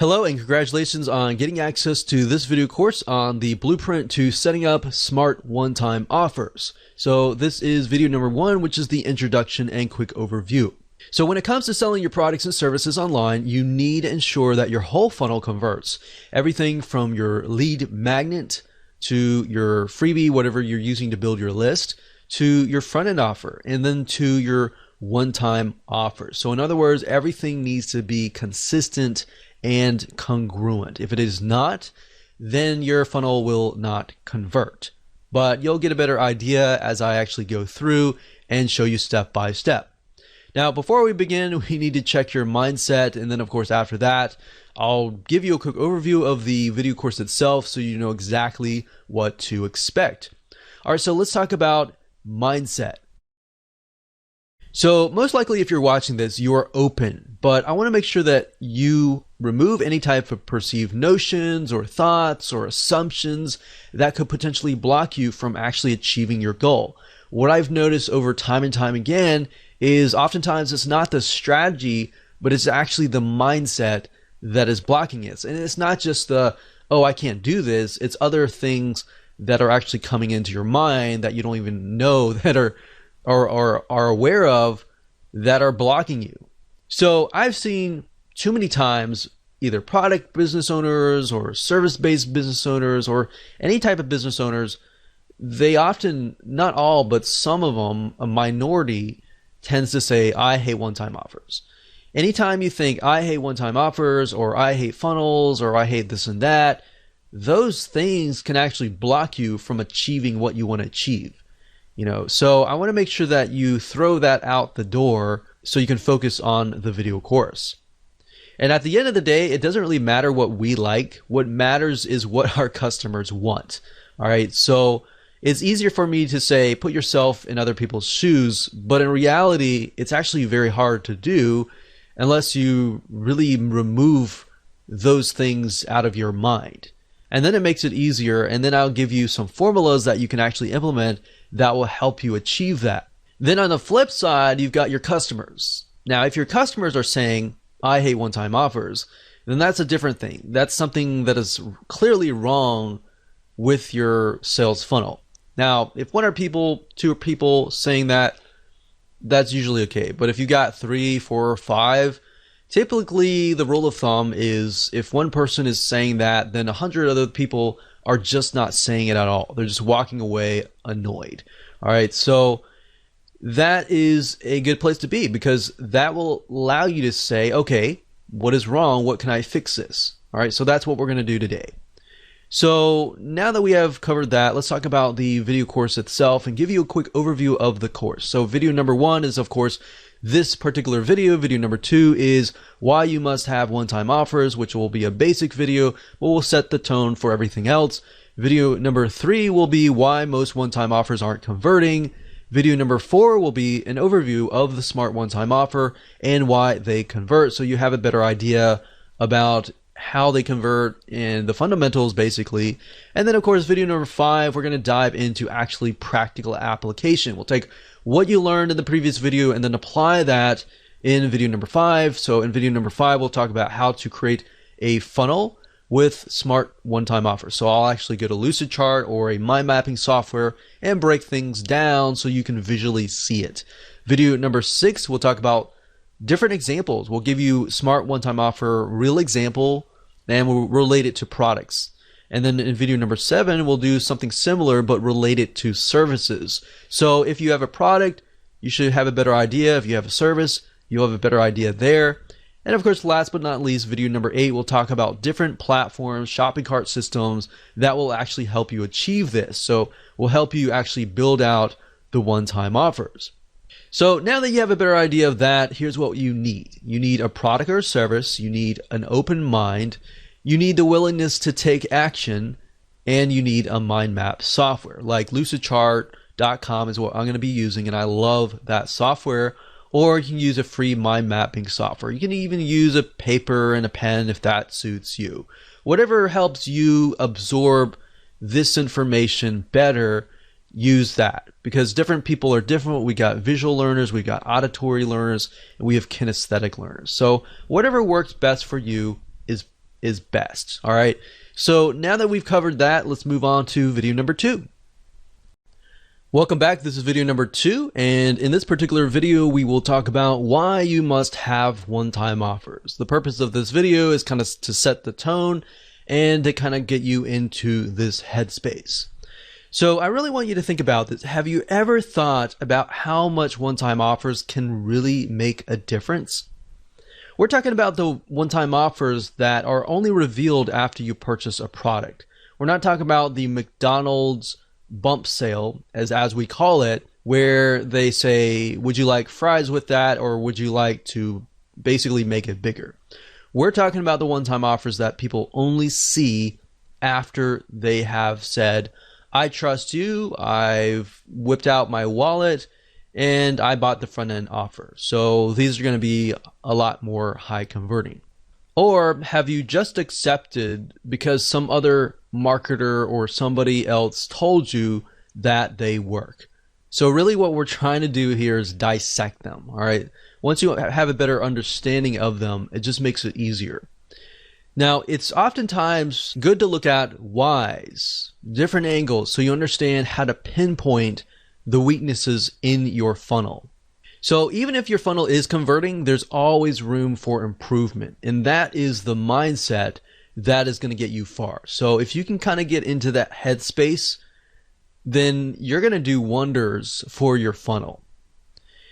Hello and congratulations on getting access to this video course on the blueprint to setting up smart one-time offers. So this is video number 1, which is the introduction and quick overview. So when it comes to selling your products and services online, you need to ensure that your whole funnel converts. Everything from your lead magnet to your freebie, whatever you're using to build your list, to your front-end offer, and then to your one-time offer. So in other words, everything needs to be consistent and congruent. If it is not, then your funnel will not convert. But you'll get a better idea as I actually go through and show you step by step. Now, before we begin, we need to check your mindset. And then of course, after that, I'll give you a quick overview of the video course itself so you know exactly what to expect. All right, so let's talk about mindset. So most likely if you're watching this, you are open, but I want to make sure that you remove any type of perceived notions or thoughts or assumptions that could potentially block you from actually achieving your goal. What I've noticed over time and time again is oftentimes it's not the strategy, but it's actually the mindset that is blocking it. And it's not just the, oh, I can't do this. It's other things that are actually coming into your mind that you don't even know that are aware of that are blocking you. So I've seen too many times either product business owners or service-based business owners or any type of business owners, they often, not all, but some of them, a minority, tends to say, I hate one-time offers. Anytime you think, I hate one-time offers, or I hate funnels, or I hate this and that, those things can actually block you from achieving what you want to achieve. So I want to make sure that you throw that out the door so you can focus on the video course. And at the end of the day, it doesn't really matter what we like. What matters is what our customers want. All right. So it's easier for me to say, put yourself in other people's shoes. But in reality, it's actually very hard to do unless you really remove those things out of your mind. And then it makes it easier. And then I'll give you some formulas that you can actually implement that will help you achieve that. Then on the flip side, you've got your customers. Now, if your customers are saying, I hate one-time offers, then that's a different thing. That's something that is clearly wrong with your sales funnel. Now, if one or two people saying that, that's usually okay. But if you got 3, 4, 5, typically the rule of thumb is if one person is saying that, then 100 other people are just not saying it at all. They're just walking away annoyed. All right, so that is a good place to be because that will allow you to say, okay, what is wrong? What can I fix this? All right, so that's what we're going to do today. So now that we have covered that, let's talk about the video course itself and give you a quick overview of the course. So video number 1 is, of course, this particular video. Video number 2 is why you must have one-time offers, which will be a basic video, but will set the tone for everything else. Video number 3 will be why most one-time offers aren't converting. Video number 4 will be an overview of the smart one-time offer and why they convert, so you have a better idea about how they convert and the fundamentals basically. And then of course video number 5, we're going to dive into actually practical application. We'll take what you learned in the previous video and then apply that in video number 5. So in video number 5, we'll talk about how to create a funnel with smart one-time offers. So I'll actually go to Lucidchart or a mind mapping software and break things down so you can visually see it. Video number 6, we'll talk about different examples. We'll give you smart one-time offer, real example, and we'll relate it to products. And then in video number 7, we'll do something similar but related to services. So if you have a product, you should have a better idea. If you have a service, you'll have a better idea there. And of course, last but not least, video number 8, we'll talk about different platforms, shopping cart systems that will actually help you achieve this. So we'll help you actually build out the one-time offers. So now that you have a better idea of that, here's what you need. You need a product or service. You need an open mind. You need the willingness to take action, and you need a mind map software like Lucidchart.com is what I'm going to be using, and I love that software. Or you can use a free mind mapping software. You can even use a paper and a pen if that suits you. Whatever helps you absorb this information better, use that, because different people are different. We got visual learners, we got auditory learners, and we have kinesthetic learners. So whatever works best for you is is best. All right. So now that we've covered that, let's move on to video number 2. Welcome back. This is video number 2, and in this particular video, we will talk about why you must have one-time offers. The purpose of this video is kind of to set the tone and to kind of get you into this headspace. So I really want you to think about this. Have you ever thought about how much one-time offers can really make a difference? We're talking about the one-time offers that are only revealed after you purchase a product. We're not talking about the McDonald's bump sale, as we call it, where they say, would you like fries with that, or would you like to basically make it bigger? We're talking about the one-time offers that people only see after they have said, I trust you, I've whipped out my wallet, and I bought the front-end offer. So these are going to be a lot more high converting. Or have you just accepted because some other marketer or somebody else told you that they work? So really what we're trying to do here is dissect them, all right? Once you have a better understanding of them, it just makes it easier. Now, it's oftentimes good to look at whys, different angles, so you understand how to pinpoint the weaknesses in your funnel. So even if your funnel is converting, there's always room for improvement. And that is the mindset that is going to get you far. So if you can kind of get into that headspace, then you're going to do wonders for your funnel.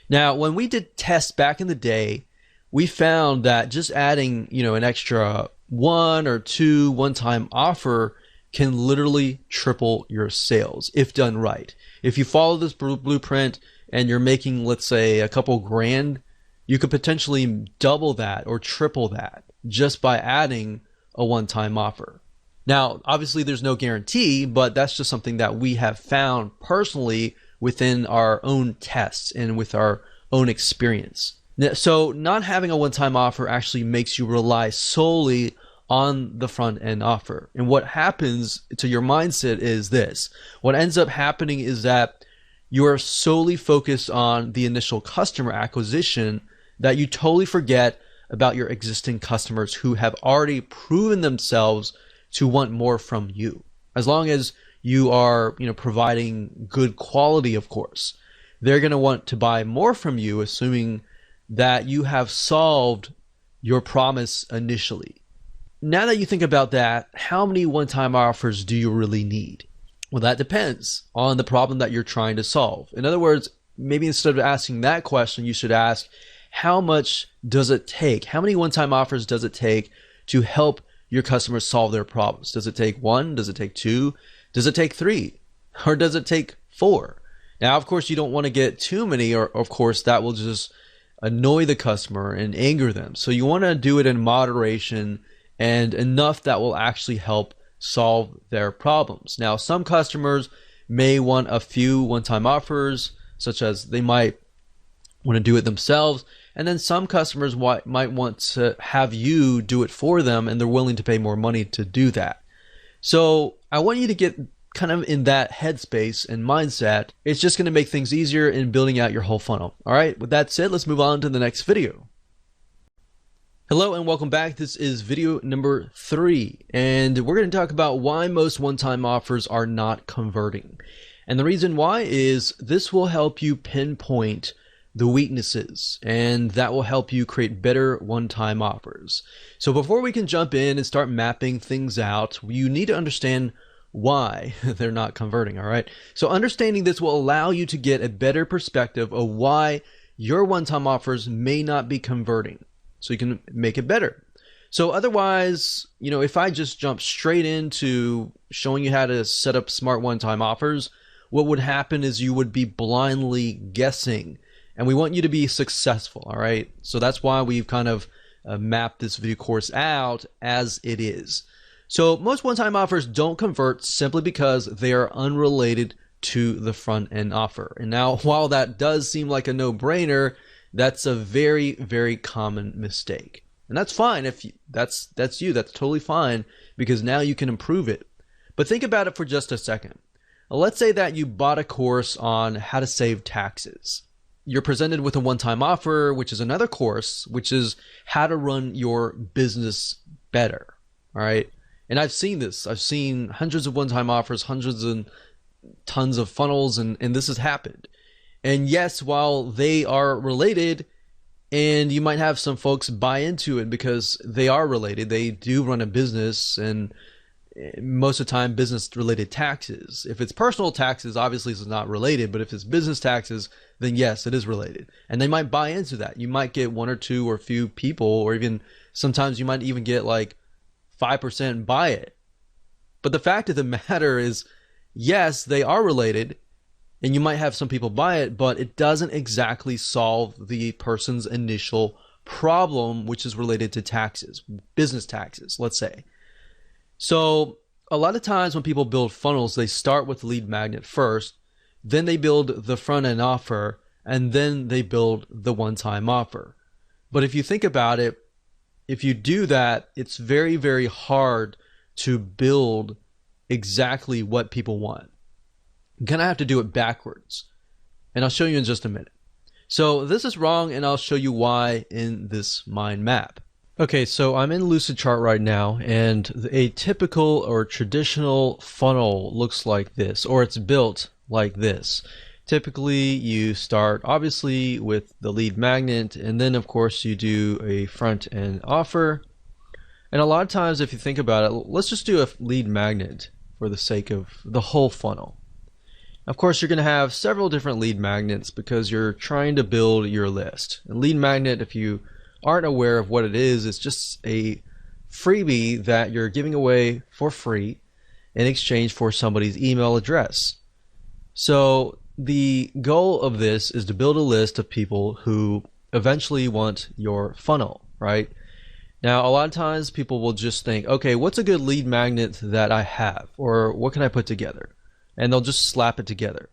Now, when we did tests back in the day, we found that just adding, an extra 1 or 2 one-time offer can literally triple your sales if done right. If you follow this blueprint and you're making, let's say, a couple grand, you could potentially double that or triple that just by adding a one-time offer. Now, obviously there's no guarantee, but that's just something that we have found personally within our own tests and with our own experience. So not having a one-time offer actually makes you rely solely on the front end offer. And what happens to your mindset is this. What ends up happening is that you are solely focused on the initial customer acquisition that you totally forget about your existing customers who have already proven themselves to want more from you. As long as you are, providing good quality, of course, they're going to want to buy more from you, assuming that you have solved your promise initially. Now that you think about that, how many one-time offers do you really need? Well, that depends on the problem that you're trying to solve. In other words, maybe instead of asking that question, you should ask, how much does it take? How many one-time offers does it take to help your customers solve their problems? Does it take 1? Does it take 2? Does it take 3? Or does it take 4? Now, of course, you don't want to get too many, or of course, that will just annoy the customer and anger them. So you want to do it in moderation and enough that will actually help solve their problems. Now, some customers may want a few one-time offers, such as they might want to do it themselves. And then some customers might want to have you do it for them, and they're willing to pay more money to do that. So I want you to get kind of in that headspace and mindset. It's just going to make things easier in building out your whole funnel. All right, with that said, let's move on to the next video. Hello and welcome back. This is video number 3, and we're going to talk about why most one-time offers are not converting. And the reason why is this will help you pinpoint the weaknesses, and that will help you create better one-time offers. So before we can jump in and start mapping things out, you need to understand why they're not converting, all right? So understanding this will allow you to get a better perspective of why your one-time offers may not be converting, so you can make it better. So otherwise, if I just jump straight into showing you how to set up smart one-time offers, what would happen is you would be blindly guessing. And we want you to be successful, all right? So that's why we've kind of mapped this video course out as it is. So most one-time offers don't convert simply because they are unrelated to the front-end offer. And now, while that does seem like a no-brainer, that's a very, very common mistake. And that's fine. If that's totally fine, because now you can improve it. But think about it for just a second. Let's say that you bought a course on how to save taxes. You're presented with a one-time offer, which is another course, which is how to run your business better. All right. And I've seen this. I've seen hundreds of one-time offers, hundreds and tons of funnels, and this has happened. And yes, while they are related, and you might have some folks buy into it because they are related, they do run a business, and most of the time business related taxes. If it's personal taxes, obviously it's not related, but if it's business taxes, then yes, it is related. And they might buy into that. You might get one or two or a few people, or even sometimes you might even get like 5% buy it. But the fact of the matter is, yes, they are related, and you might have some people buy it, but it doesn't exactly solve the person's initial problem, which is related to taxes, business taxes, let's say. So a lot of times when people build funnels, they start with the lead magnet first, then they build the front end offer, and then they build the one-time offer. But if you think about it, if you do that, it's very, very hard to build exactly what people want. You're gonna have to do it backwards. And I'll show you in just a minute. So this is wrong, and I'll show you why in this mind map. Okay, so I'm in Lucidchart right now, and a typical or traditional funnel looks like this, or it's built like this. Typically, you start obviously with the lead magnet, and then of course you do a front end offer. And a lot of times, if you think about it, let's just do a lead magnet for the sake of the whole funnel. Of course, you're going to have several different lead magnets because you're trying to build your list. A lead magnet, if you aren't aware of what it is, it's just a freebie that you're giving away for free in exchange for somebody's email address. So the goal of this is to build a list of people who eventually want your funnel, right? Now, a lot of times people will just think, okay, what's a good lead magnet that I have? Or what can I put together? And they'll just slap it together.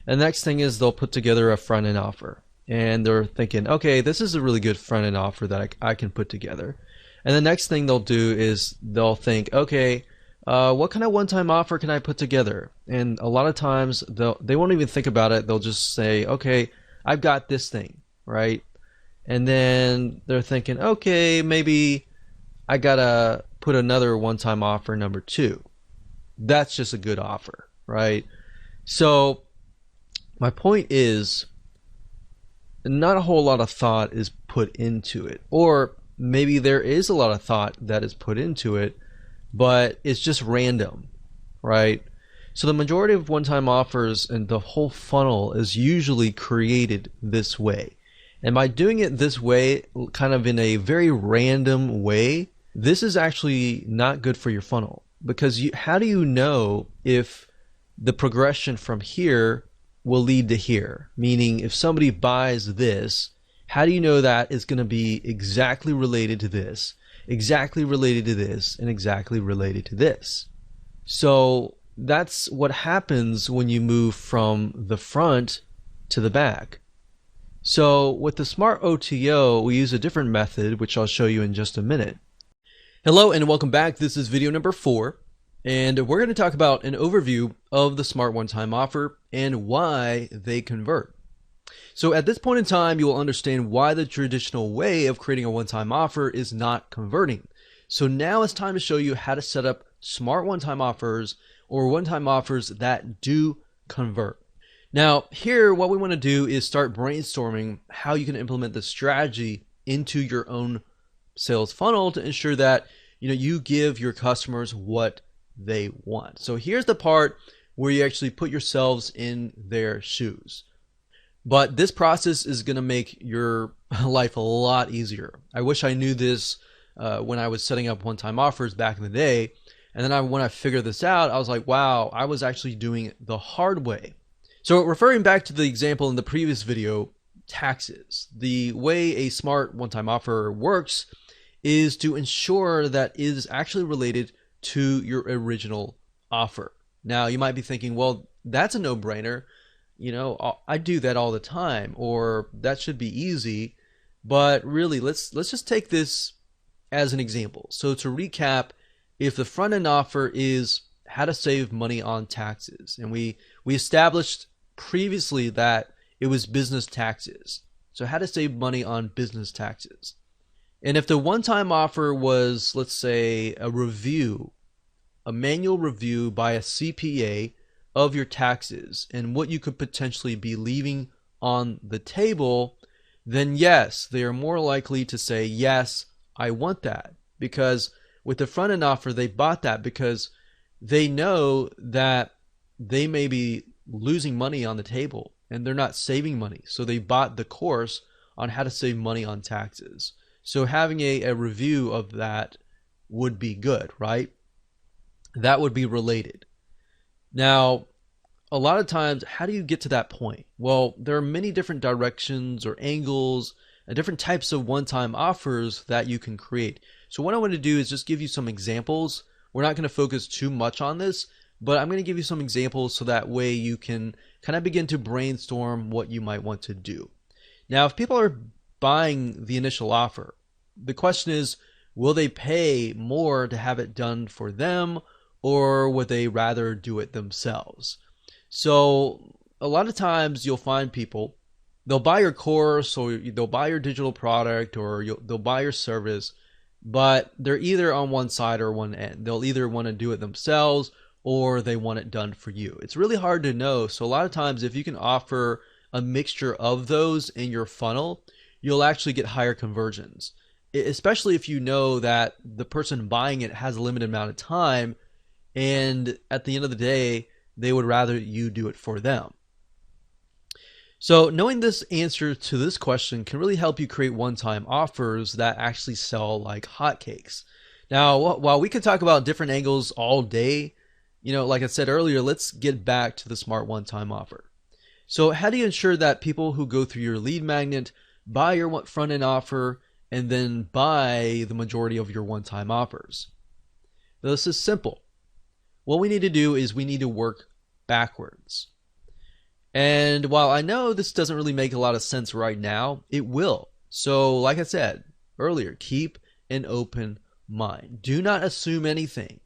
And the next thing is they'll put together a front end offer. And they're thinking, okay, this is a really good front end offer that I can put together. And the next thing they'll do is they'll think, okay, what kind of one-time offer can I put together? And a lot of times they won't even think about it. They'll just say, okay, I've got this thing, right? And then they're thinking, okay, maybe I gotta put another one-time offer number 2. That's just a good offer, right? So my point is, not a whole lot of thought is put into it, or maybe there is a lot of thought that is put into it, but it's just random, right? So the majority of one-time offers and the whole funnel is usually created this way. And by doing it this way, kind of in a very random way, this is actually not good for your funnel, because how do you know if the progression from here will lead to here? Meaning, if somebody buys this, how do you know that it's going to be exactly related to this, exactly related to this, and exactly related to this? So that's what happens when you move from the front to the back. So with the Smart OTO, we use a different method, which I'll show you in just a minute. Hello and welcome back. This is video number 4. And we're going to talk about an overview of the Smart One-Time Offer and why they convert. So at this point in time, you will understand why the traditional way of creating a one-time offer is not converting. So now it's time to show you how to set up smart one-time offers, or one-time offers that do convert. Now here, what we want to do is start brainstorming how you can implement this strategy into your own sales funnel to ensure that you give your customers what they want. So here's the part where you actually put yourselves in their shoes. But this process is going to make your life a lot easier. I wish I knew this when I was setting up one-time offers back in the day. And then when I figured this out, I was like, wow, I was actually doing it the hard way. So referring back to the example in the previous video, taxes. The way a smart one-time offer works is to ensure that it is actually related to your original offer. Now you might be thinking, well, that's a no-brainer. I do that all the time, or that should be easy. But really, let's just take this as an example. So to recap, if the front end offer is how to save money on taxes, and we established previously that it was business taxes. So how to save money on business taxes. And if the one-time offer was, let's say, a review, a manual review by a CPA of your taxes and what you could potentially be leaving on the table, then yes, they are more likely to say, yes, I want that. Because with the front end offer, they bought that because they know that they may be losing money on the table and they're not saving money. So they bought the course on how to save money on taxes. So having a review of that would be good, right? That would be related. Now, a lot of times, how do you get to that point? Well, there are many different directions or angles and different types of one-time offers that you can create. So what I want to do is just give you some examples. We're not going to focus too much on this, but I'm going to give you some examples so that way you can kind of begin to brainstorm what you might want to do. Now, if people are buying the initial offer, the question is, will they pay more to have it done for them, or would they rather do it themselves? So a lot of times you'll find people, they'll buy your course or they'll buy your digital product or they'll buy your service, but they're either on one side or one end. They'll either want to do it themselves or they want it done for you. It's really hard to know. So a lot of times if you can offer a mixture of those in your funnel, you'll actually get higher conversions, especially if you know that the person buying it has a limited amount of time and at the end of the day, they would rather you do it for them. So knowing this answer to this question can really help you create one-time offers that actually sell like hotcakes. Now, while we could talk about different angles all day, like I said earlier, let's get back to the smart one-time offer. So how do you ensure that people who go through your lead magnet buy your front-end offer and then buy the majority of your one-time offers? This is simple. What we need to do is we need to work backwards. And while I know this doesn't really make a lot of sense right now, it will. So like I said earlier, keep an open mind. Do not assume anything.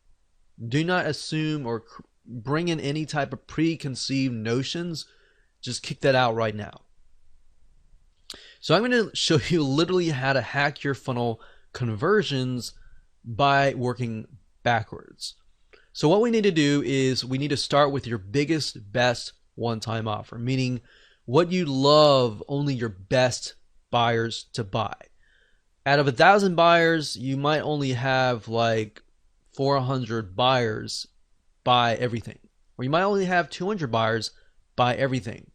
Do not assume or bring in any type of preconceived notions. Just kick that out right now. So I'm going to show you literally how to hack your funnel conversions by working backwards. So what we need to do is we need to start with your biggest, best one-time offer, meaning what you love only your best buyers to buy. Out of 1,000 buyers, you might only have like 400 buyers buy everything, or you might only have 200 buyers buy everything.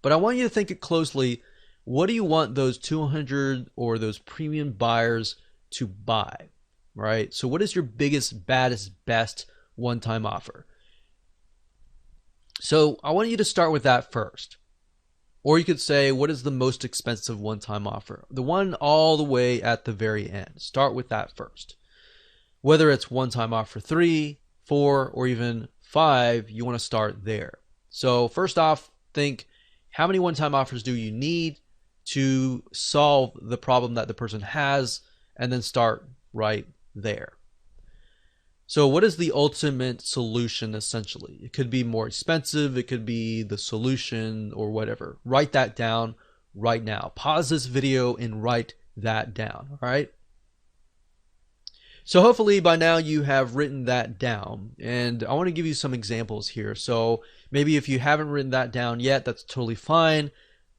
But I want you to think it closely. What do you want those 200 or those premium buyers to buy, right? So what is your biggest, baddest, best one-time offer? So I want you to start with that first. Or you could say, what is the most expensive one-time offer? The one all the way at the very end. Start with that first. Whether it's one-time offer 3, 4, or even 5, you want to start there. So first off, think, how many one-time offers do you need to solve the problem that the person has, and then start right there. So what is the ultimate solution essentially? It could be more expensive, it could be the solution or whatever. Write that down right now. Pause this video and write that down, all right? So hopefully by now you have written that down, and I want to give you some examples here. So maybe if you haven't written that down yet, that's totally fine.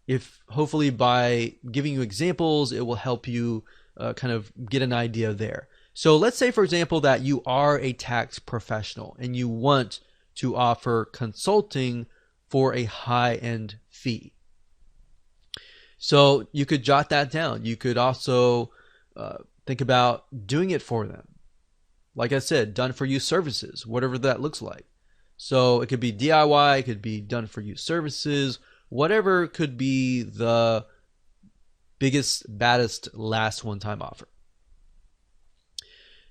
If hopefully by giving you examples, it will help you kind of get an idea there. So let's say, for example, that you are a tax professional and you want to offer consulting for a high-end fee. So you could jot that down. You could also think about doing it for them. Like I said, done for you services, whatever that looks like. So it could be DIY, it could be done for you services, whatever could be the biggest, baddest, last one-time offer.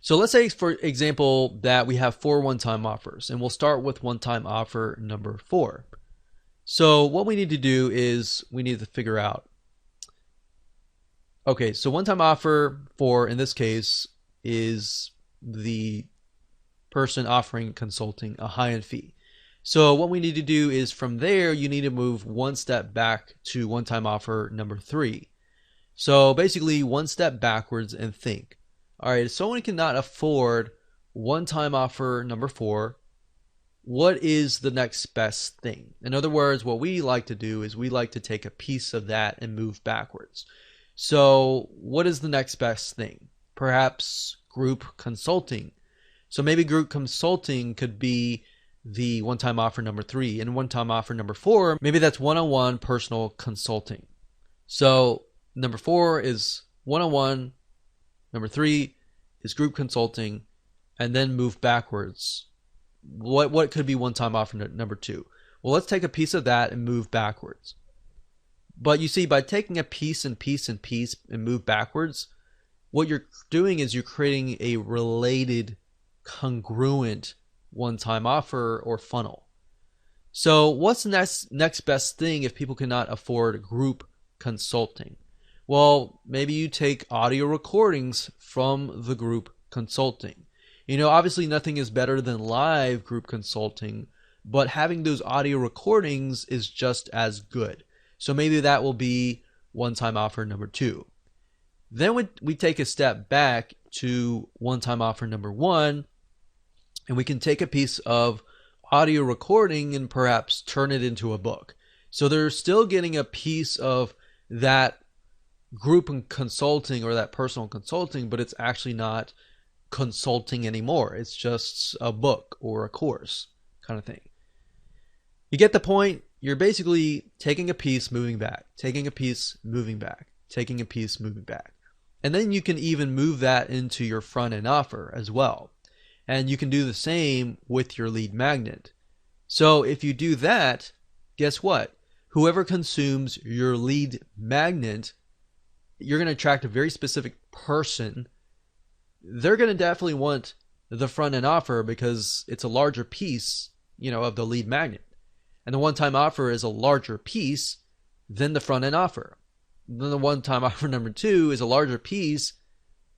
So let's say, for example, that we have 4 one-time offers, and we'll start with one-time offer number 4. So what we need to do is we need to figure out, okay, so one-time offer 4 in this case is the person offering consulting a high-end fee. So what we need to do is from there, you need to move one step back to one-time offer number 3. So basically, one step backwards and think. All right, if someone cannot afford one-time offer number 4, what is the next best thing? In other words, what we like to do is we like to take a piece of that and move backwards. So what is the next best thing? Perhaps group consulting. So maybe group consulting could be the one-time offer number 3, and one-time offer number 4, maybe that's one-on-one personal consulting. So number 4 is one-on-one, number 3 is group consulting, and then move backwards. What could be one-time offer number 2? Well, let's take a piece of that and move backwards. But you see, by taking a piece and piece and piece and move backwards, what you're doing is you're creating a related, congruent one-time offer or funnel. So what's the next best thing if people cannot afford group consulting? Well, maybe you take audio recordings from the group consulting. Obviously nothing is better than live group consulting, but having those audio recordings is just as good. So maybe that will be one-time offer number 2. Then we take a step back to one-time offer number 1, and we can take a piece of audio recording and perhaps turn it into a book. So they're still getting a piece of that group consulting or that personal consulting, but it's actually not consulting anymore. It's just a book or a course kind of thing. You get the point? You're basically taking a piece, moving back, taking a piece, moving back, taking a piece, moving back. And then you can even move that into your front end offer as well. And you can do the same with your lead magnet. So if you do that, guess what? Whoever consumes your lead magnet, you're going to attract a very specific person. They're going to definitely want the front end offer because it's a larger piece, of the lead magnet. And the one-time offer is a larger piece than the front end offer. Then the one-time offer number 2 is a larger piece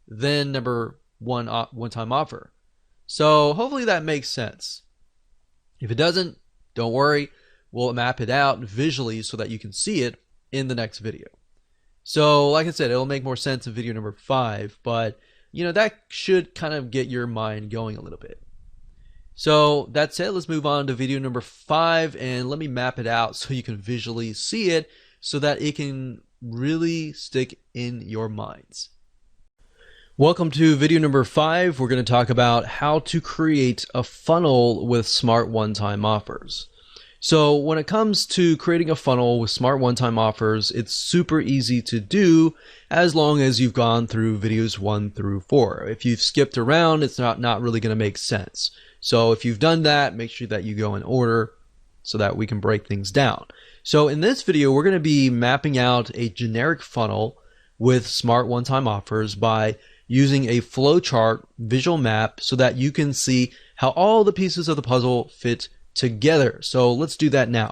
than number 1 one-time offer. So hopefully that makes sense. If it doesn't, don't worry. We'll map it out visually so that you can see it in the next video. So like I said, it'll make more sense in video number 5, but that should kind of get your mind going a little bit. So that's it. Let's move on to video number 5, and let me map it out so you can visually see it so that it can really stick in your minds. Welcome to video number 5. We're going to talk about how to create a funnel with smart one-time offers. So when it comes to creating a funnel with smart one-time offers, it's super easy to do as long as you've gone through videos 1 through 4. If you've skipped around, it's not really going to make sense. So if you've done that, make sure that you go in order so that we can break things down. So in this video, we're going to be mapping out a generic funnel with smart one-time offers by using a flowchart visual map so that you can see how all the pieces of the puzzle fit together. So let's do that now.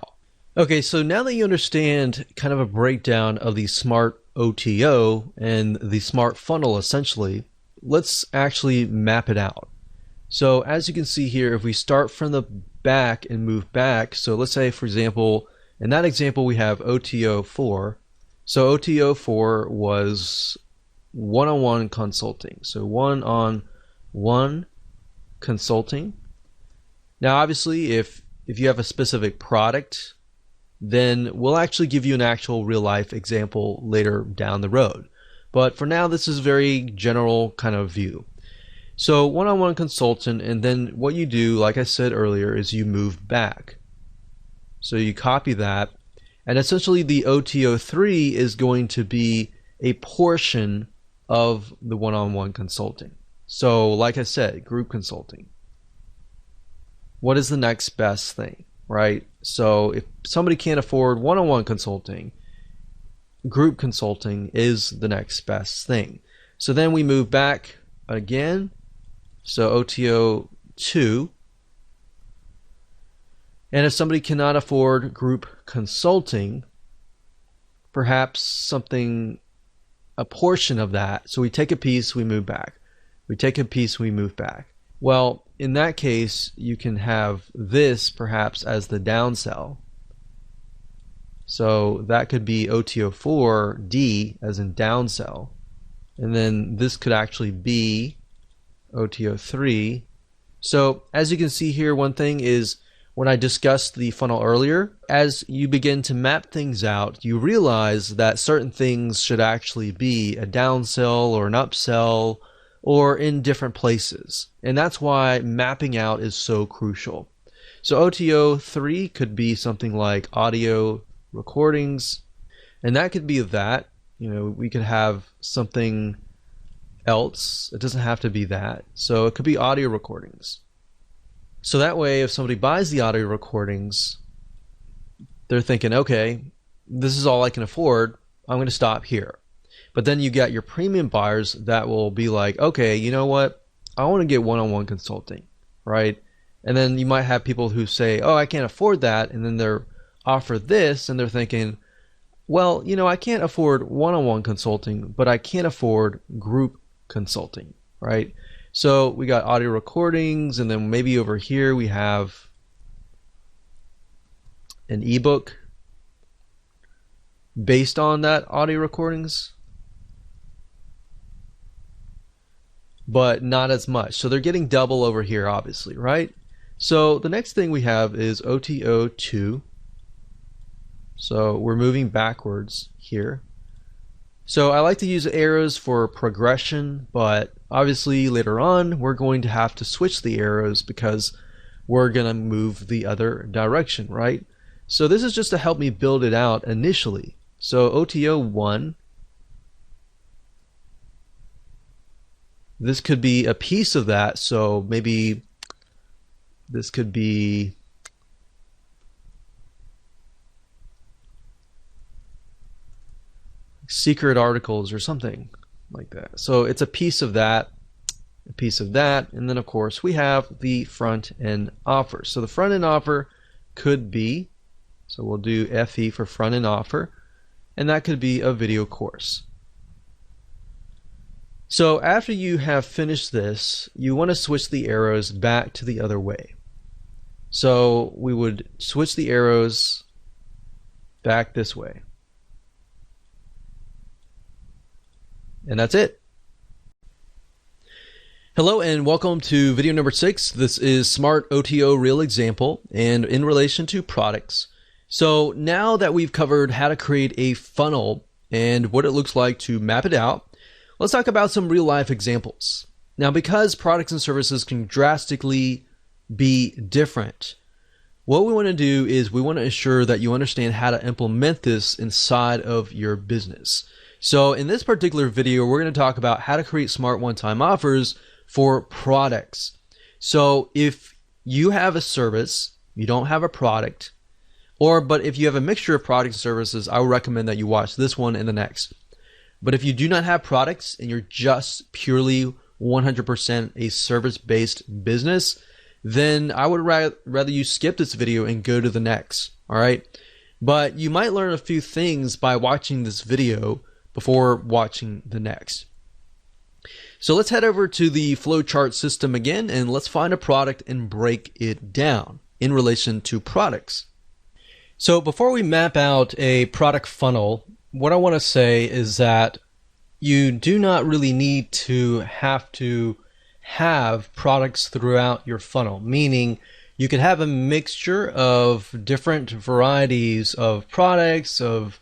Okay, so now that you understand kind of a breakdown of the smart OTO and the smart funnel essentially, let's actually map it out. So as you can see here, if we start from the back and move back, so let's say for example, in that example we have OTO 4. So OTO 4 was one-on-one consulting. So one-on-one consulting. Now obviously if you have a specific product, then we'll actually give you an actual real life example later down the road. But for now, this is a very general kind of view. So one-on-one consultant, and then what you do, like I said earlier, is you move back. So you copy that, and essentially the OTO3 is going to be a portion of the one-on-one consulting. So like I said, group consulting. What is the next best thing, right? So if somebody can't afford one-on-one consulting, group consulting is the next best thing. So then we move back again. So OTO 2. And if somebody cannot afford group consulting, perhaps something, a portion of that. So we take a piece, we move back. We take a piece, we move back. Well, in that case, you can have this perhaps as the downsell. So that could be OTO4D as in downsell. And then this could actually be OTO3. So as you can see here, one thing is when I discussed the funnel earlier, as you begin to map things out, you realize that certain things should actually be a downsell or an upsell or in different places. And that's why mapping out is so crucial. So OTO3 could be something like audio recordings, and that could be that. You know, we could have something else. It doesn't have to be that. So it could be audio recordings. So that way, if somebody buys the audio recordings, they're thinking, okay, this is all I can afford. I'm going to stop here. But then you got your premium buyers that will be like, okay, you know what? I want to get one-on-one consulting, right? And then you might have people who say, oh, I can't afford that. And then they're offered this and they're thinking, well, you know, I can't afford one-on-one consulting, but I can afford group consulting, right? So we got audio recordings, and then maybe over here we have an ebook based on that audio recordings, but not as much. So they're getting double over here, obviously, right? So the next thing we have is OTO2. So we're moving backwards here. So I like to use arrows for progression, but obviously later on we're going to have to switch the arrows because we're going to move the other direction, right? So this is just to help me build it out initially. So OTO1, this could be a piece of that. So maybe this could be secret articles or something like that. So it's a piece of that, a piece of that, and then of course we have the front end offer. So the front end offer could be, so we'll do FE for front end offer, and that could be a video course. So after you have finished this, you want to switch the arrows back to the other way. So we would switch the arrows back this way. And that's it. Hello and welcome to video number 6. This is Smart OTO Real Example and in relation to products. So now that we've covered how to create a funnel and what it looks like to map it out, let's talk about some real life examples. Now, because products and services can drastically be different, what we want to do is we want to ensure that you understand how to implement this inside of your business. So in this particular video, we're going to talk about how to create smart one-time offers for products. So if you have a service, you don't have a product, but if you have a mixture of products and services, I would recommend that you watch this one and the next. But if you do not have products and you're just purely 100% a service-based business, then I would rather you skip this video and go to the next, all right? But you might learn a few things by watching this video before watching the next. So let's head over to the flowchart system again and let's find a product and break it down in relation to products. So before we map out a product funnel, what I want to say is that you do not really need to have products throughout your funnel, meaning you could have a mixture of different varieties of products, of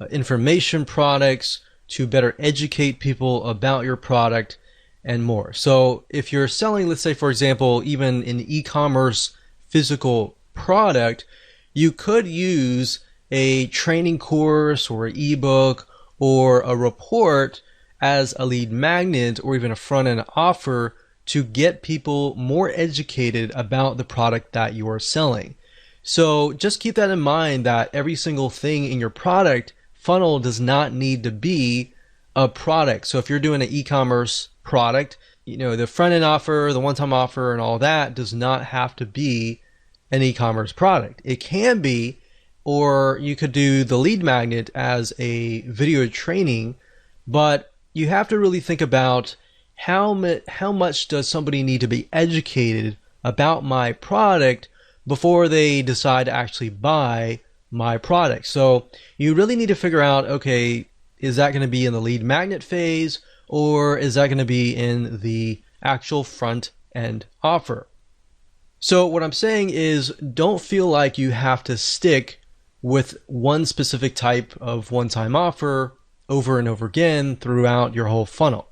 information products to better educate people about your product and more. So if you're selling, let's say for example, even an e-commerce physical product, you could use a training course or an ebook or a report as a lead magnet or even a front-end offer to get people more educated about the product that you are selling. So just keep that in mind, that every single thing in your product funnel does not need to be a product. So if you're doing an e-commerce product, you know, the front-end offer, the one-time offer and all that does not have to be an e-commerce product. It can be, or you could do the lead magnet as a video training, but you have to really think about how much does somebody need to be educated about my product before they decide to actually buy my product. So you really need to figure out, okay, is that going to be in the lead magnet phase, or is that going to be in the actual front end offer? So what I'm saying is, don't feel like you have to stick with one specific type of one-time offer over and over again throughout your whole funnel.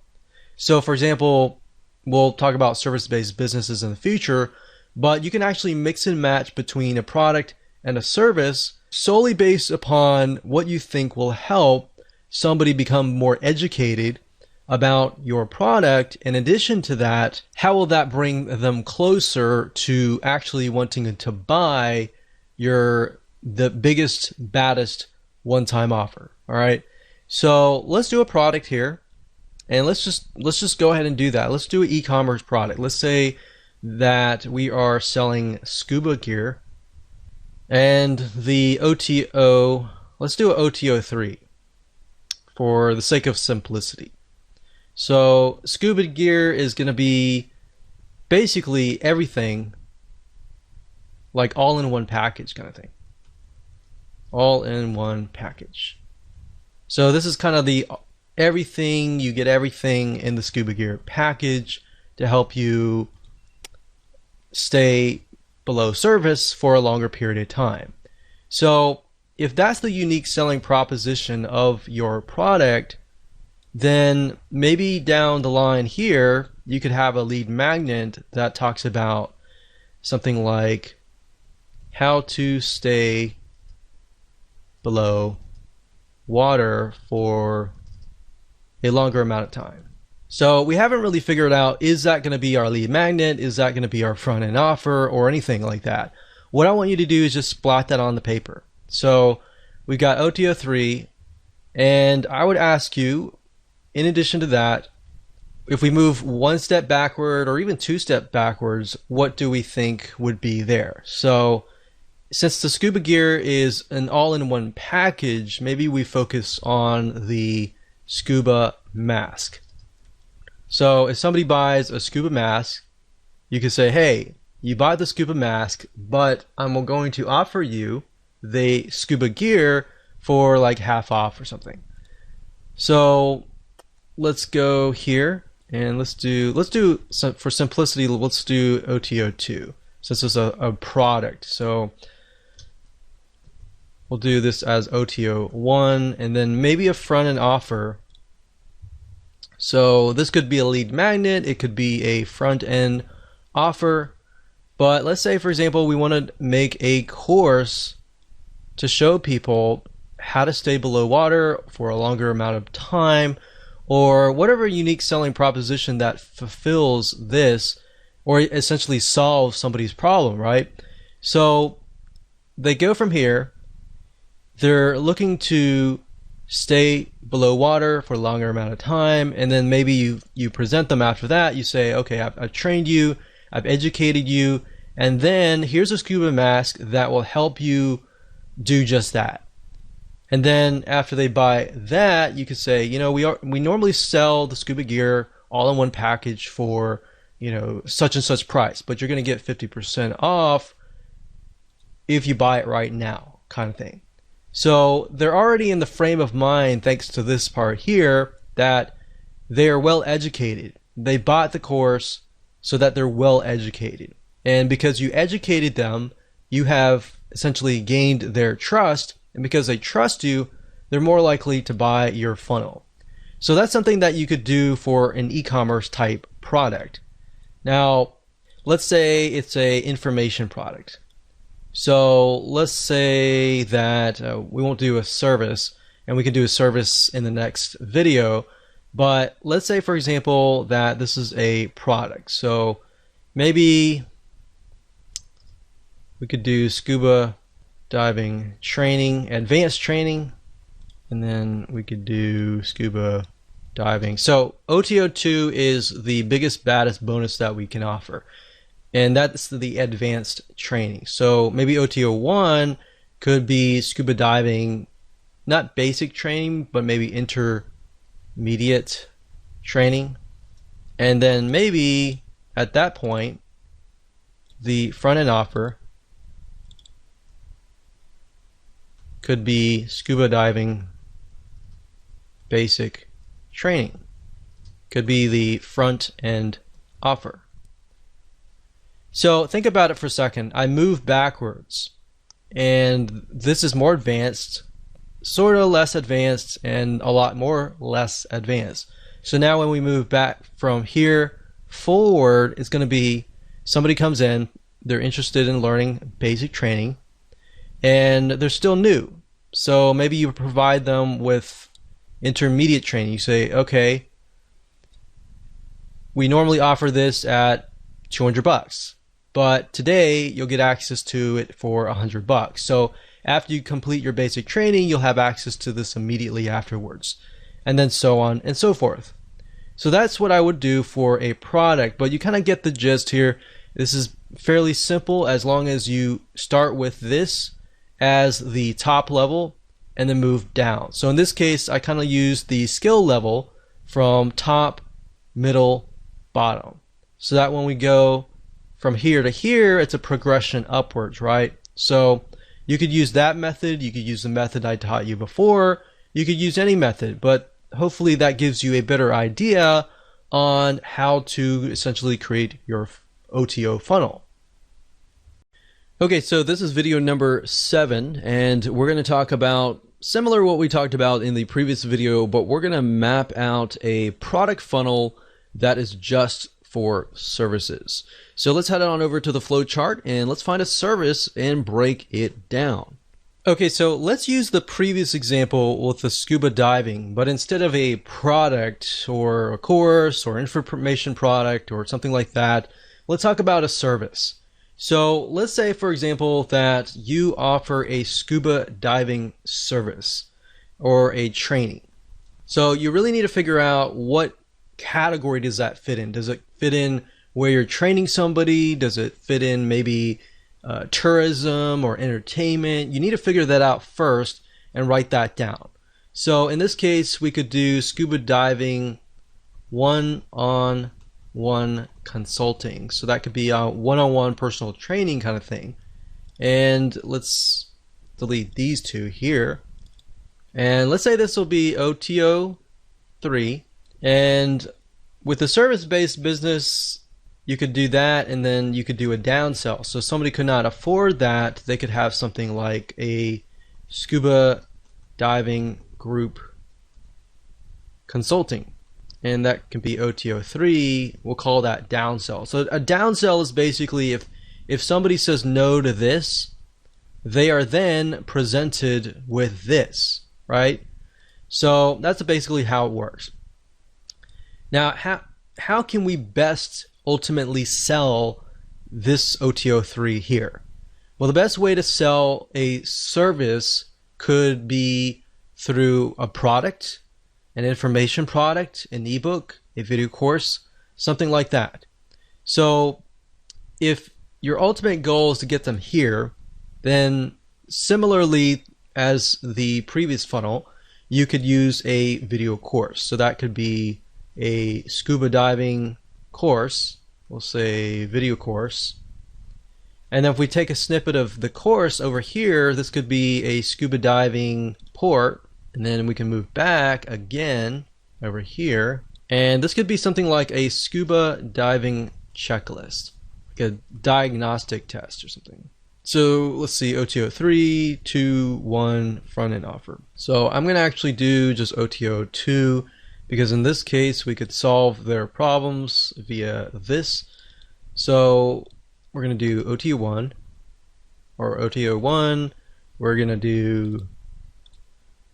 So for example, we'll talk about service-based businesses in the future, but you can actually mix and match between a product and a service solely based upon what you think will help somebody become more educated about your product. In addition to that, how will that bring them closer to actually wanting to buy the biggest, baddest one-time offer? All right. So let's do a product here, and let's just go ahead and do that. Let's do an e-commerce product. Let's say that we are selling scuba gear, and the OTO, let's do an OTO 3 for the sake of simplicity. So scuba gear is going to be basically everything, like all in one package kind of thing. All in one package. So this is kind of the everything, you get everything in the scuba gear package to help you stay below service for a longer period of time. So if that's the unique selling proposition of your product, then maybe down the line here, you could have a lead magnet that talks about something like how to stay below water for a longer amount of time. So we haven't really figured out, is that going to be our lead magnet? Is that going to be our front end offer or anything like that? What I want you to do is just splat that on the paper. So we've got OTO 3, and I would ask you, in addition to that, if we move one step backward or even two steps backwards, what do we think would be there? So since the scuba gear is an all-in-one package, maybe we focus on the scuba mask. So if somebody buys a scuba mask, you could say, hey, you buy the scuba mask, but I'm going to offer you the scuba gear for like half off or something. So let's go here and let's do for simplicity, let's do OTO2 since it's a product. So we'll do this as OTO1, and then maybe a front end offer. So this could be a lead magnet, it could be a front end offer, but let's say for example we want to make a course to show people how to stay below water for a longer amount of time, or whatever unique selling proposition that fulfills this or essentially solves somebody's problem, right? So they go from here, they're looking to stay below water for a longer amount of time, and then maybe you present them after that. You say, okay, I've trained you, I've educated you, and then here's a scuba mask that will help you do just that. And then after they buy that, you could say, you know, we normally sell the scuba gear all in one package for, you know, such and such price, but you're going to get 50% off if you buy it right now, kind of thing. So they're already in the frame of mind, thanks to this part here, that they are well educated. They bought the course so that they're well educated. And because you educated them, you have essentially gained their trust. And because they trust you, they're more likely to buy your funnel. So that's something that you could do for an e-commerce type product. Now, let's say it's a information product. So let's say that we won't do a service, and we can do a service in the next video. But let's say, for example, that this is a product. So maybe we could do scuba diving training, advanced training, and then we could do scuba diving. So OTO2 is the biggest, baddest bonus that we can offer, and that's the advanced training. So maybe OTO1 could be scuba diving, not basic training, but maybe intermediate training. And then maybe at that point, the front end offer could be scuba diving basic training. Could be the front end offer. So think about it for a second. I move backwards, and this is more advanced, sort of less advanced, and a lot more less advanced. So now when we move back from here forward, it's going to be somebody comes in, they're interested in learning basic training, and they're still new. So maybe you provide them with intermediate training. You say, okay, we normally offer this at $200, but today you'll get access to it for $100. So after you complete your basic training, you'll have access to this immediately afterwards, and then so on and so forth. So that's what I would do for a product, but you kind of get the gist here. This is fairly simple as long as you start with this as the top level and then move down. So in this case, I kind of use the skill level from top, middle, bottom, so that when we go from here to here, it's a progression upwards, right? So you could use that method, you could use the method I taught you before, you could use any method, but hopefully that gives you a better idea on how to essentially create your OTO funnel. Okay, so this is video number 7, and we're going to talk about similar to what we talked about in the previous video, but we're going to map out a product funnel that is just for services. So let's head on over to the flow chart and let's find a service and break it down. Okay, so let's use the previous example with the scuba diving, but instead of a product or a course or information product or something like that, let's talk about a service. So let's say, for example, that you offer a scuba diving service or a training. So you really need to figure out what category does that fit in. Does it fit in where you're training somebody? Does it fit in maybe tourism or entertainment? You need to figure that out first and write that down. So in this case, we could do scuba diving one-on-one consulting. So that could be a one-on-one personal training kind of thing. And let's delete these two here. And let's say this will be OTO 3. And with a service-based business, you could do that, and then you could do a downsell. So if somebody could not afford that, they could have something like a scuba diving group consulting, and that can be OTO 3. We'll call that downsell. So a downsell is basically if somebody says no to this, they are then presented with this, right? So that's basically how it works. Now, how can we best ultimately sell this OTO 3 here? Well, the best way to sell a service could be through a product, an information product, an ebook, a video course, something like that. So if your ultimate goal is to get them here, then similarly as the previous funnel, you could use a video course. So that could be a scuba diving course, we'll say video course. And then if we take a snippet of the course over here, this could be a scuba diving port, and then we can move back again over here, and this could be something like a scuba diving checklist, like a diagnostic test or something. So let's see, OTO 3, 2, 1 front end offer. So I'm going to actually do just OTO 2, because in this case we could solve their problems via this. So we're going to do OTO 1, or OTO 1, we're going to do,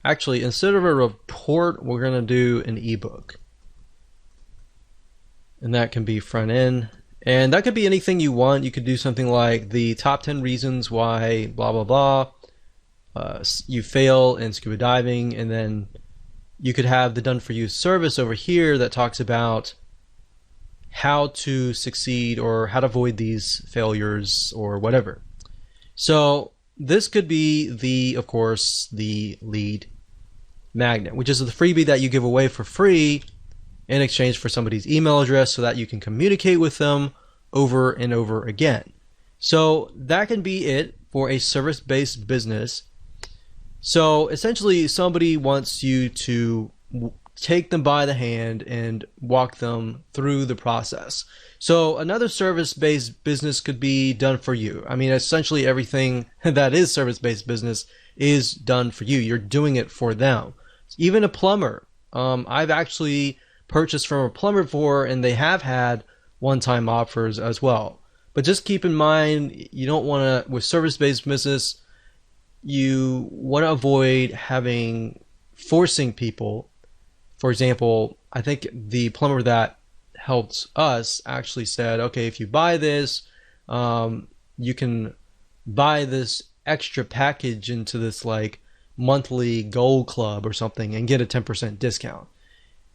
actually instead of a report, we're going to do an ebook. And that can be front end. And that could be anything you want. You could do something like the top 10 reasons why blah blah blah you fail in scuba diving, and then you could have the done for you service over here that talks about how to succeed or how to avoid these failures or whatever. So this could be of course the lead magnet, which is the freebie that you give away for free in exchange for somebody's email address so that you can communicate with them over and over again. So that can be it for a service-based business. So essentially, somebody wants you to take them by the hand and walk them through the process. So another service-based business could be done for you. I mean, essentially everything that is service-based business is done for you. You're doing it for them. Even a plumber. I've actually purchased from a plumber before, and they have had one-time offers as well. But just keep in mind, you don't want to, with service-based business, you want to avoid forcing people. For example, I think the plumber that helped us actually said, okay, if you buy this, you can buy this extra package into this like monthly gold club or something and get a 10% discount.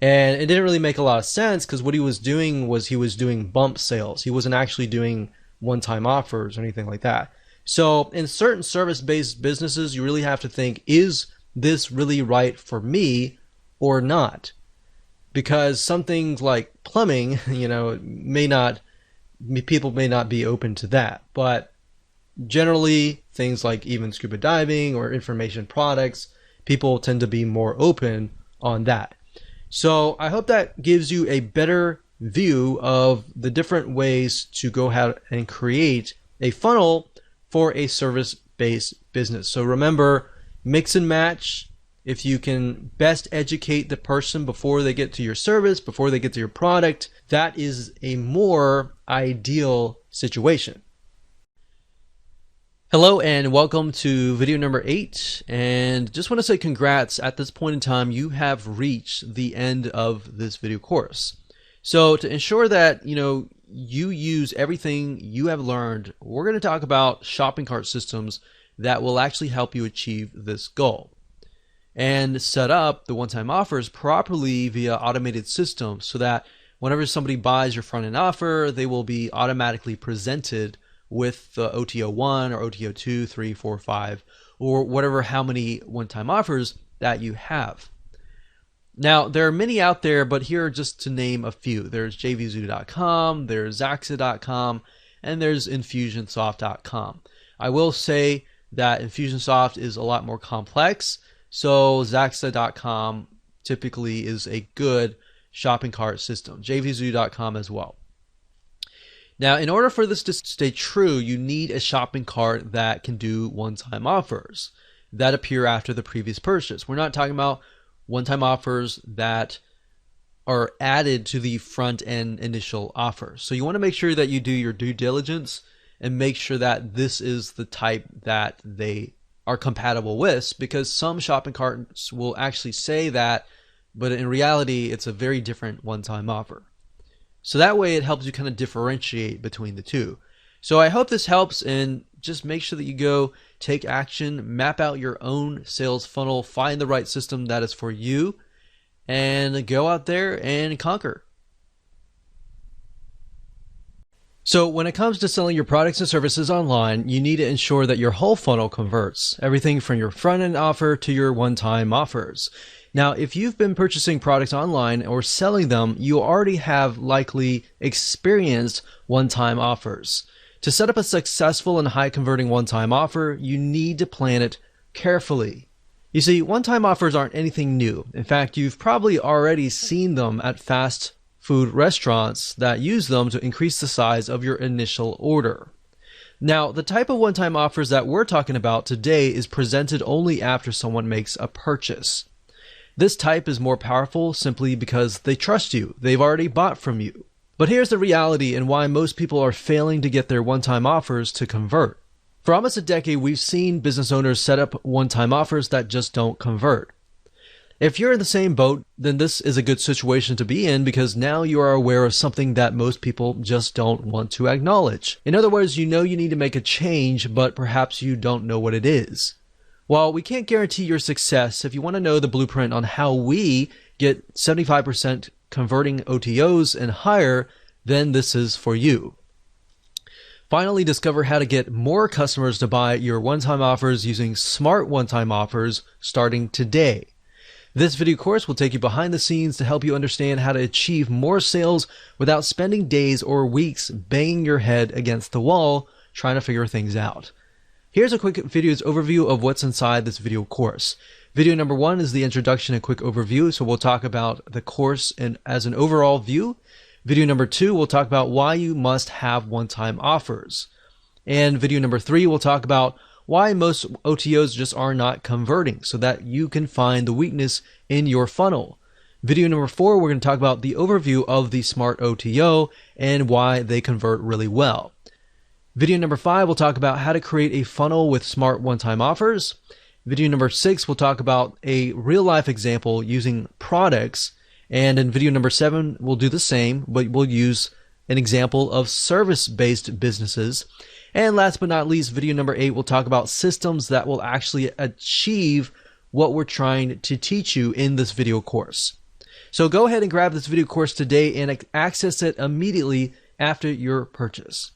And it didn't really make a lot of sense, because what he was doing was he was doing bump sales. He wasn't actually doing one-time offers or anything like that. So in certain service-based businesses, you really have to think, is this really right for me or not? Because some things like plumbing, people may not be open to that. But generally, things like even scuba diving or information products, people tend to be more open on that. So I hope that gives you a better view of the different ways to go ahead and create a funnel for a service-based business. So remember, mix and match. If you can best educate the person before they get to your service, before they get to your product, that is a more ideal situation. Hello and welcome to video number 8, and just want to say congrats. At this point in time, you have reached the end of this video course. So to ensure that you use everything you have learned, we're going to talk about shopping cart systems that will actually help you achieve this goal and set up the one-time offers properly via automated systems, so that whenever somebody buys your front-end offer, they will be automatically presented with the OTO 1 or OTO 2, 3, 4, 5, or whatever, how many one-time offers that you have. Now, there are many out there, but here are just to name a few. There's jvzoo.com, there's zaxa.com, and there's infusionsoft.com. I will say that Infusionsoft is a lot more complex, so zaxa.com typically is a good shopping cart system. jvzoo.com as well. Now, in order for this to stay true, you need a shopping cart that can do one-time offers that appear after the previous purchase. We're not talking about one-time offers that are added to the front-end initial offer. So you want to make sure that you do your due diligence and make sure that this is the type that they are compatible with, because some shopping carts will actually say that, but in reality, it's a very different one-time offer. So that way it helps you kind of differentiate between the two. So I hope this helps, and just make sure that you go take action, map out your own sales funnel, find the right system that is for you, and go out there and conquer. So when it comes to selling your products and services online, you need to ensure that your whole funnel converts, everything from your front-end offer to your one-time offers. Now, if you've been purchasing products online or selling them, you already have likely experienced one-time offers. To set up a successful and high-converting one-time offer, you need to plan it carefully. You see, one-time offers aren't anything new. In fact, you've probably already seen them at fast food restaurants that use them to increase the size of your initial order. Now, the type of one-time offers that we're talking about today is presented only after someone makes a purchase. This type is more powerful simply because they trust you. They've already bought from you. But here's the reality and why most people are failing to get their one-time offers to convert. For almost a decade, we've seen business owners set up one-time offers that just don't convert. If you're in the same boat, then this is a good situation to be in, because now you are aware of something that most people just don't want to acknowledge. In other words, you know you need to make a change, but perhaps you don't know what it is. While we can't guarantee your success, if you want to know the blueprint on how we get 75% converting OTOs and higher, then this is for you. Finally, discover how to get more customers to buy your one-time offers using smart one-time offers starting today. This video course will take you behind the scenes to help you understand how to achieve more sales without spending days or weeks banging your head against the wall trying to figure things out. Here's a quick video's overview of what's inside this video course. Video number 1 is the introduction and quick overview, so we'll talk about the course and as an overall view. Video number 2, we'll talk about why you must have one-time offers. And video number 3, we'll talk about why most OTOs just are not converting so that you can find the weakness in your funnel. Video number 4, we're going to talk about the overview of the Smart OTO and why they convert really well. Video number 5, we'll talk about how to create a funnel with smart one-time offers. Video number 6, we'll talk about a real-life example using products. And in video number 7, we'll do the same, but we'll use an example of service-based businesses. And last but not least, video number 8, we'll talk about systems that will actually achieve what we're trying to teach you in this video course. So go ahead and grab this video course today and access it immediately after your purchase.